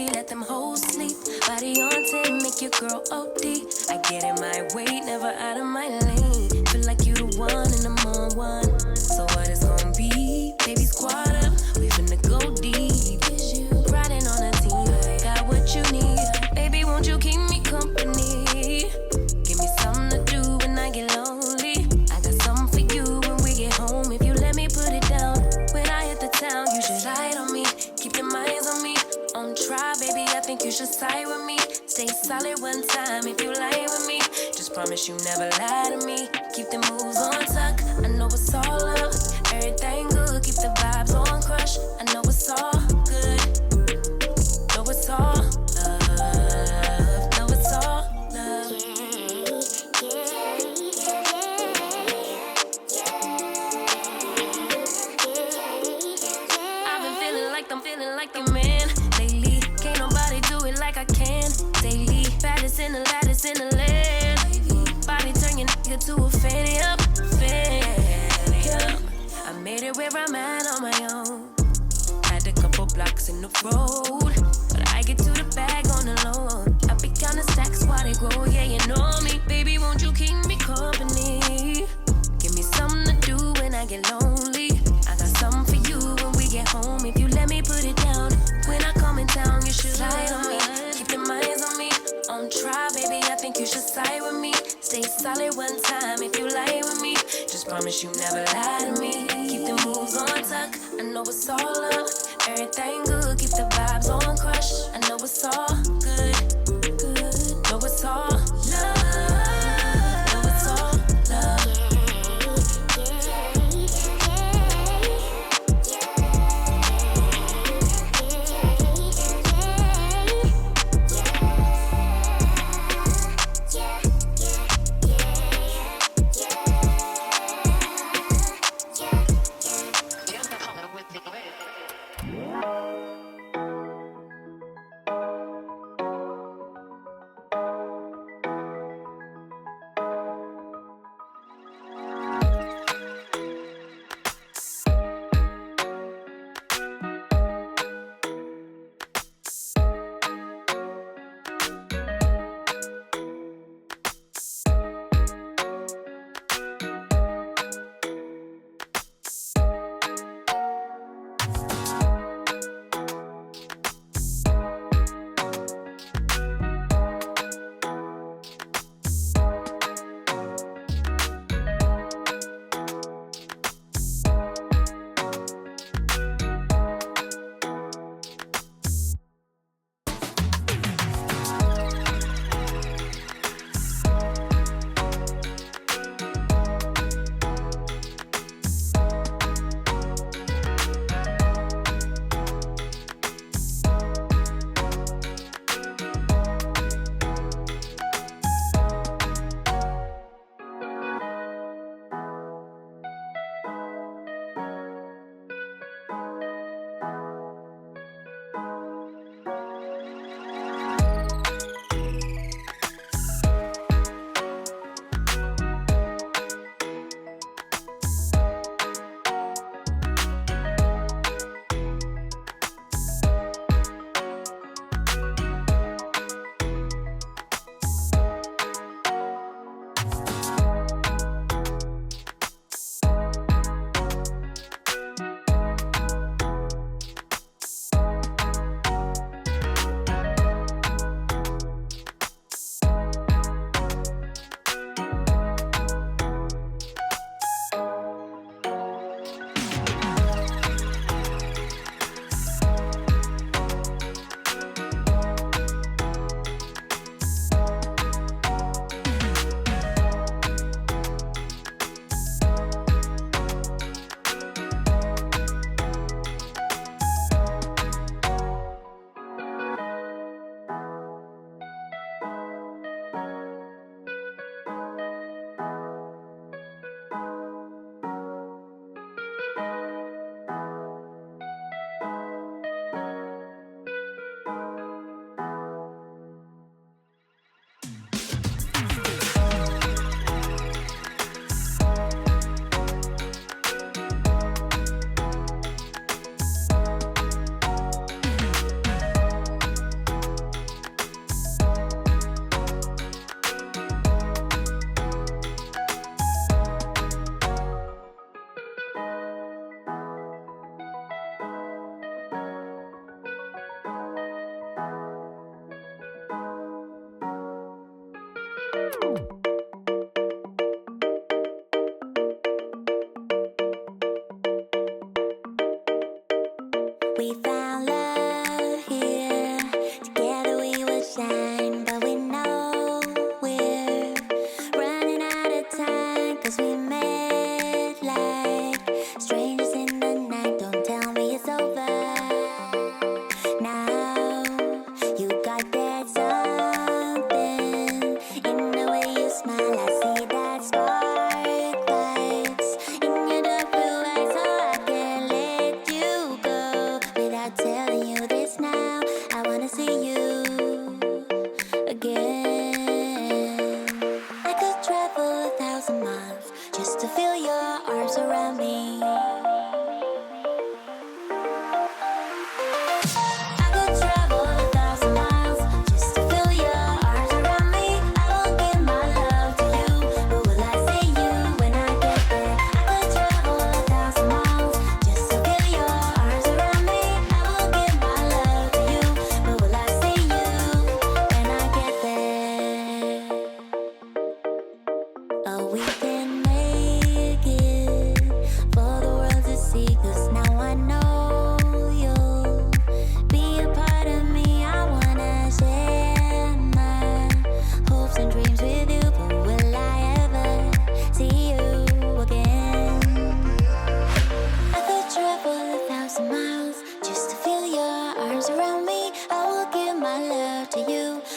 baby, let them hoes sleep. Body on 10, make your girl OD. I get in my way, never out of my lane. Feel like you the one and I'm on one. So what it's gonna be? Baby, squad up, we finna go deep. Riding on a team, got what you need. Baby, won't you keep me company? Give me something to do when I get lonely. I got something for you when we get home. If you let me put it down, when I hit the town, you should ride on me. Keep your minds on me. On try, baby, I think you should side with me. Stay solid one time if you lie with me. Just promise you never lie to me. Keep the moves on tuck. I know it's all love. Everything good. Keep the vibes on crush. I know it's all good. Know it's all love. Know it's all love. I've been feeling like I'm feeling like the man. Lately, can't nobody do it like I can. Daily, baddest in the lattice in the land. Body turn your nigga to a fanny up, fanny up. I made it where I'm at on my own. Had a couple blocks in the road, but I get to the bag on the low. I be counting stacks while they grow, yeah, you know me. Baby, won't you keep me company? Give me something to do when I get lonely. I got something for you when we get home. If you let me put it down, when I come in town, you should slide on me. Keep your minds on me. On try, baby, I think you should side with me. Stay solid one time if you lie with me. Just promise you never lie to me. Keep the moves on tuck. I know it's all love. Everything good. Keep the vibes on crush. I know it's all good. Good. Know it's all love. Know it's all love.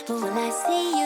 But when I see you